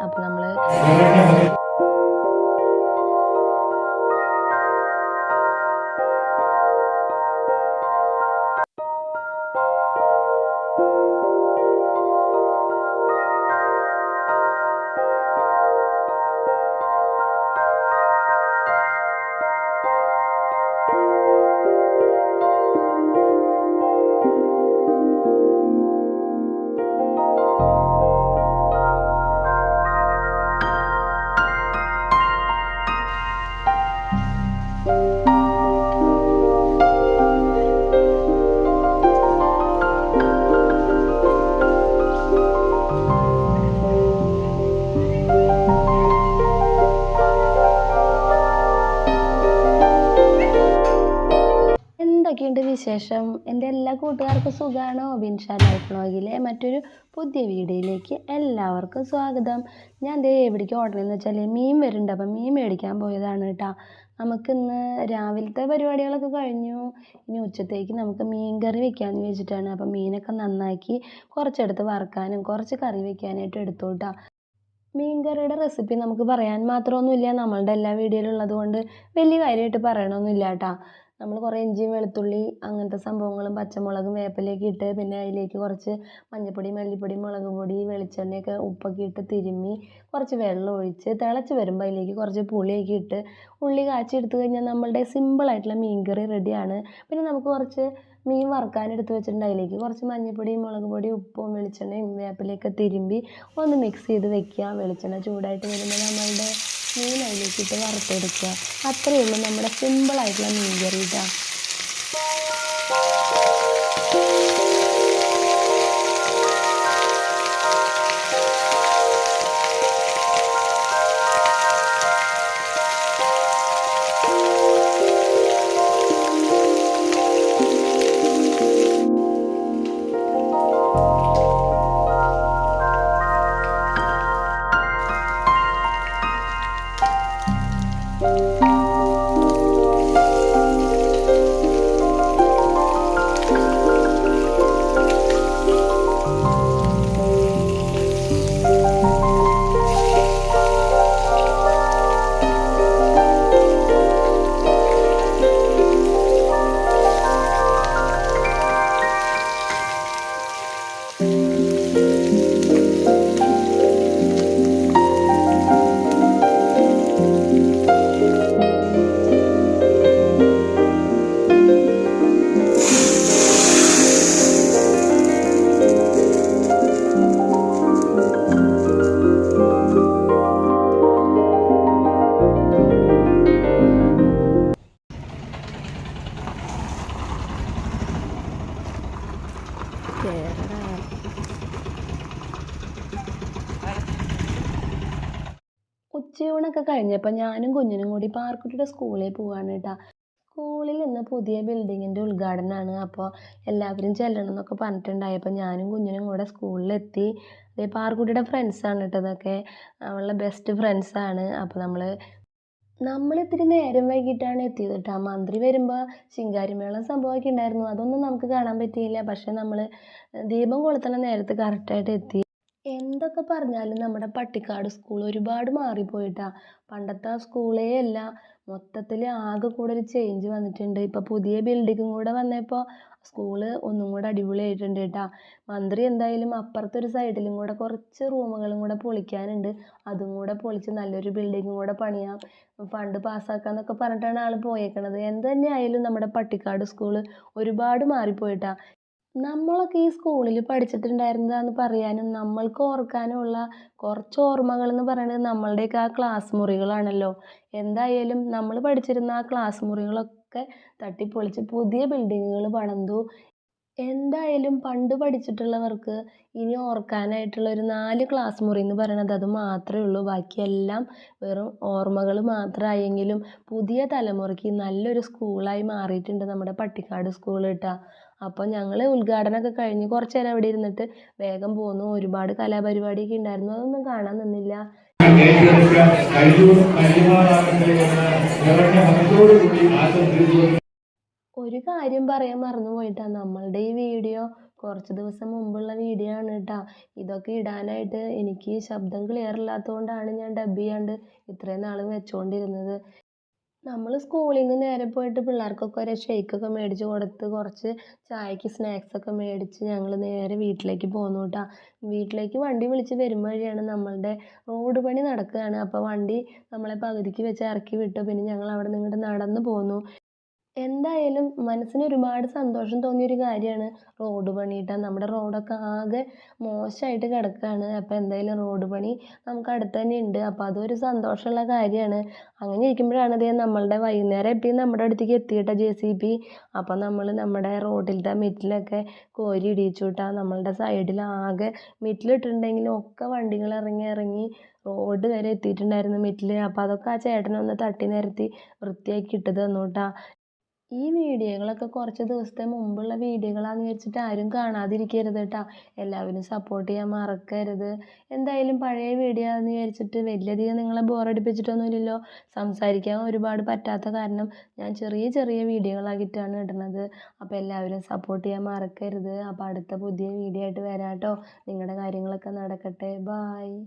അപ്പോൾ നമ്മൾ എന്തൊക്കെയുണ്ട് വിശേഷം? എൻ്റെ എല്ലാ കൂട്ടുകാർക്കും സുഖമാണോ? ബിൻഷാ ലൈഫ് വ്ളോഗിലെ മറ്റൊരു പുതിയ വീഡിയോയിലേക്ക് എല്ലാവർക്കും സ്വാഗതം. ഞാൻ ദേ എവിടേക്ക് ഓടണമെന്ന് വെച്ചാൽ മീൻ വരുന്നുണ്ട്. അപ്പം മീൻ മേടിക്കാൻ പോയതാണ് കേട്ടോ. നമുക്കിന്ന് രാവിലത്തെ പരിപാടികളൊക്കെ കഴിഞ്ഞു. ഇനി ഉച്ചത്തേക്ക് നമുക്ക് മീൻ കറി വെക്കാമെന്ന് വെച്ചിട്ടാണ്. അപ്പം മീനൊക്കെ നന്നാക്കി കുറച്ചെടുത്ത് വറുക്കാനും കുറച്ച് കറി വെക്കാനായിട്ട് എടുത്തു കേട്ടോ. മീൻ കറിയുടെ റെസിപ്പി നമുക്ക് പറയാൻ മാത്രമൊന്നുമില്ല, നമ്മളുടെ എല്ലാ വീഡിയോയിലുള്ളത് കൊണ്ട് വലിയ കാര്യമായിട്ട് പറയണമൊന്നുമില്ല കേട്ടോ. നമ്മൾ കുറേ ഇഞ്ചിയും വെളുത്തുള്ളി അങ്ങനത്തെ സംഭവങ്ങളും പച്ചമുളകും വേപ്പിലയൊക്കെ ഇട്ട് പിന്നെ അതിലേക്ക് കുറച്ച് മഞ്ഞൾപ്പൊടി മല്ലിപ്പൊടി മുളക് പൊടി വെളിച്ചെണ്ണയൊക്കെ ഉപ്പൊക്കെ ഇട്ട് തിരുമ്മി കുറച്ച് വെള്ളം ഒഴിച്ച് തിളച്ച് വരുമ്പോൾ അതിലേക്ക് കുറച്ച് പുളിയൊക്കെ ഇട്ട് ഉള്ളി കാച്ചി എടുത്തു കഴിഞ്ഞാൽ നമ്മളുടെ സിമ്പിളായിട്ടുള്ള മീൻ കറി റെഡിയാണ്. പിന്നെ നമുക്ക് കുറച്ച് മീൻ വറുക്കാൻ എടുത്ത് വെച്ചിട്ടുണ്ട്. അതിലേക്ക് കുറച്ച് മഞ്ഞൾപ്പൊടിയും മുളക് പൊടിയും ഉപ്പും വെളിച്ചെണ്ണയും വേപ്പിലയൊക്കെ തിരുമ്പി ഒന്ന് മിക്സ് ചെയ്ത് വെക്കുക. വെളിച്ചെണ്ണ ചൂടായിട്ട് വരുമ്പോൾ നമ്മളുടെ മീൻ അതിലേക്ക് ഇട്ട് വറുത്തെടുക്കുക. അത്രയേ ഉള്ളൂ നമ്മുടെ സിമ്പിളായിട്ടുള്ള മീൻ കറി കേട്ടോ. ഉച്ചയൂണൊക്കെ കഴിഞ്ഞപ്പോൾ ഞാനും കുഞ്ഞിനും കൂടി പാർക്കുട്ടിയുടെ സ്കൂളിൽ പോവാണ് കേട്ടോ. സ്കൂളിൽ ഇന്ന് പുതിയ ബിൽഡിങ്ങിൻ്റെ ഉദ്ഘാടനമാണ്. അപ്പോൾ എല്ലാവരും ചെല്ലണം എന്നൊക്കെ പറഞ്ഞിട്ടുണ്ടായപ്പോൾ ഞാനും കുഞ്ഞിനും കൂടെ സ്കൂളിലെത്തി. അതേ പാർക്കുട്ടിയുടെ ഫ്രണ്ട്സാണ് കേട്ടോ ഇതൊക്കെ, അവളുടെ ബെസ്റ്റ് ഫ്രണ്ട്സാണ്. അപ്പോൾ നമ്മൾ ഇത്തിരി നേരം വൈകിട്ടാണ് എത്തിയത് കേട്ടോ. മന്ത്രി വരുമ്പോൾ ശിങ്കാരിമേളം സംഭവമൊക്കെ ഉണ്ടായിരുന്നു, അതൊന്നും നമുക്ക് കാണാൻ പറ്റിയില്ല. പക്ഷെ നമ്മൾ ദീപം കൊളുത്തണ നേരത്ത് കറക്റ്റായിട്ട് എത്തി. എന്തൊക്കെ പറഞ്ഞാലും നമ്മുടെ പട്ടിക്കാട് സ്കൂൾ ഒരുപാട് മാറിപ്പോയിട്ടാ. പണ്ടത്തെ ആ സ്കൂളേ അല്ല, മൊത്തത്തിൽ ആകെ കൂടെ ഒരു ചേഞ്ച് വന്നിട്ടുണ്ട്. ഇപ്പോൾ പുതിയ ബിൽഡിങ്ങും കൂടെ വന്നപ്പോൾ സ്കൂള് ഒന്നും കൂടെ അടിപൊളിയായിട്ടുണ്ട് കേട്ടോ. മന്ത്രി എന്തായാലും അപ്പുറത്തൊരു സൈഡിലും കൂടെ കുറച്ച് റൂമുകളും കൂടെ പൊളിക്കാനുണ്ട്. അതും കൂടെ പൊളിച്ച് നല്ലൊരു ബിൽഡിങ്ങും കൂടെ പണിയാം, ഫണ്ട് പാസ്സാക്കാന്നൊക്കെ പറഞ്ഞിട്ടാണ് ആൾ പോയേക്കണത്. എന്ത് തന്നെ ആയാലും നമ്മുടെ പട്ടിക്കാട് സ്കൂൾ ഒരുപാട് മാറിപ്പോയിട്ടാ. നമ്മളൊക്കെ ഈ സ്കൂളിൽ പഠിച്ചിട്ടുണ്ടായിരുന്നതാന്ന് പറയാനും നമ്മൾക്ക് ഓർക്കാനുമുള്ള കുറച്ച് ഓർമ്മകൾ എന്ന് പറയുന്നത് നമ്മളുടെയൊക്കെ ആ ക്ലാസ് മുറികളാണല്ലോ. എന്തായാലും നമ്മൾ പഠിച്ചിരുന്ന ആ ക്ലാസ് മുറികളൊക്കെ തട്ടിപ്പൊളിച്ച് പുതിയ ബിൽഡിങ്ങുകൾ പണിതു. എന്തായാലും പണ്ട് പഠിച്ചിട്ടുള്ളവർക്ക് ഇനി ഓർക്കാനായിട്ടുള്ള ഒരു 4 ക്ലാസ് മുറി എന്ന് പറയണത് അത് മാത്രമേ ഉള്ളൂ. ബാക്കിയെല്ലാം വെറും ഓർമ്മകൾ മാത്രമായെങ്കിലും പുതിയ തലമുറയ്ക്ക് നല്ലൊരു സ്കൂളായി മാറിയിട്ടുണ്ട് നമ്മുടെ പട്ടിക്കാട് സ്കൂൾ കേട്ടോ. അപ്പോൾ ഞങ്ങൾ ഉദ്ഘാടനമൊക്കെ കഴിഞ്ഞ് കുറച്ച് നേരം അവിടെ ഇരുന്നിട്ട് വേഗം പോന്നു. ഒരുപാട് കലാപരിപാടിയൊക്കെ ഉണ്ടായിരുന്നു, അതൊന്നും കാണാൻ നിന്നില്ല. ഒരു കാര്യം പറയാൻ മറന്നു പോയിട്ടാ, നമ്മളുടെ ഈ വീഡിയോ കുറച്ച് ദിവസം മുമ്പുള്ള വീഡിയോ ആണ് കേട്ടോ. ഇതൊക്കെ ഇടാനായിട്ട് എനിക്ക് ശബ്ദം ക്ലിയർ ഇല്ലാത്തതുകൊണ്ടാണ് ഞാൻ ഡബ് ചെയ്യാണ്ട് ഇത്രയും നാളും വെച്ചുകൊണ്ടിരുന്നത്. നമ്മൾ സ്കൂളിൽ നിന്ന് നേരെ പോയിട്ട് പിള്ളേർക്കൊക്കെ ഒരു ഷെയ്ക്കൊക്കെ മേടിച്ച് കൊടുത്ത് കുറച്ച് ചായക്ക് സ്നാക്സൊക്കെ മേടിച്ച് ഞങ്ങൾ നേരെ വീട്ടിലേക്ക് പോന്നു കേട്ടോ. വീട്ടിലേക്ക് വണ്ടി വിളിച്ച് വരും വഴിയാണ് നമ്മളുടെ റോഡ് പണി നടക്കുകയാണ്. അപ്പോൾ വണ്ടി നമ്മളെ പകുതിക്ക് വെച്ച് ഇറക്കി വിട്ടു. പിന്നെ ഞങ്ങൾ അവിടെ നിന്ന് ഇങ്ങോട്ട് നടന്ന് പോന്നു. എന്തായാലും മനസ്സിന് ഒരുപാട് സന്തോഷം തോന്നിയൊരു കാര്യമാണ് റോഡ് പണി ട്ടോ. നമ്മുടെ റോഡൊക്കെ ആകെ മോശമായിട്ട് കിടക്കുകയാണ്. അപ്പോൾ എന്തായാലും റോഡ് പണി നമുക്ക് അടുത്ത് തന്നെ ഉണ്ട്. അപ്പോൾ അതൊരു സന്തോഷമുള്ള കാര്യമാണ്. അങ്ങനെ ഇരിക്കുമ്പോഴാണ് ദേ നമ്മളുടെ വൈകുന്നേരം എത്തിയും നമ്മുടെ അടുത്തേക്ക് എത്തിയിട്ടോ JCB. അപ്പോൾ നമ്മൾ നമ്മുടെ റോഡിലത്തെ മെറ്റിലൊക്കെ കോരി ഇടിയിച്ചു ട്ടോ. നമ്മളുടെ സൈഡിലാകെ മെറ്റിലിട്ടിട്ടുണ്ടെങ്കിലും ഒക്കെ വണ്ടികൾ ഇറങ്ങി ഇറങ്ങി റോഡ് വരെ എത്തിയിട്ടുണ്ടായിരുന്നു മെറ്റിൽ. അപ്പോൾ അതൊക്കെ ആ ചേട്ടനൊന്ന് തട്ടി നിരത്തി വൃത്തിയാക്കി ഇട്ട് തന്നു ട്ടോ. ഈ വീഡിയോകളൊക്കെ കുറച്ച് ദിവസത്തെ മുമ്പുള്ള വീഡിയോകളാണെന്ന് വിചാരിച്ചിട്ട് ആരും കാണാതിരിക്കരുത് കേട്ടോ. എല്ലാവരും സപ്പോർട്ട് ചെയ്യാൻ മറക്കരുത്. എന്തായാലും പഴയ വീഡിയോ ആണെന്ന് വിചാരിച്ചിട്ട് വലിയധികം നിങ്ങളെ ബോറടിപ്പിച്ചിട്ടൊന്നുമില്ലല്ലോ. സംസാരിക്കാൻ ഒരുപാട് പറ്റാത്ത കാരണം ഞാൻ ചെറിയ ചെറിയ വീഡിയോകളാക്കിയിട്ടാണ് ഇടുന്നത്. അപ്പോൾ എല്ലാവരും സപ്പോർട്ട് ചെയ്യാൻ മറക്കരുത്. അപ്പോൾ അടുത്ത പുതിയ വീഡിയോ ആയിട്ട് വരാം കേട്ടോ. നിങ്ങളുടെ കാര്യങ്ങളൊക്കെ നടക്കട്ടെ. ബായ്.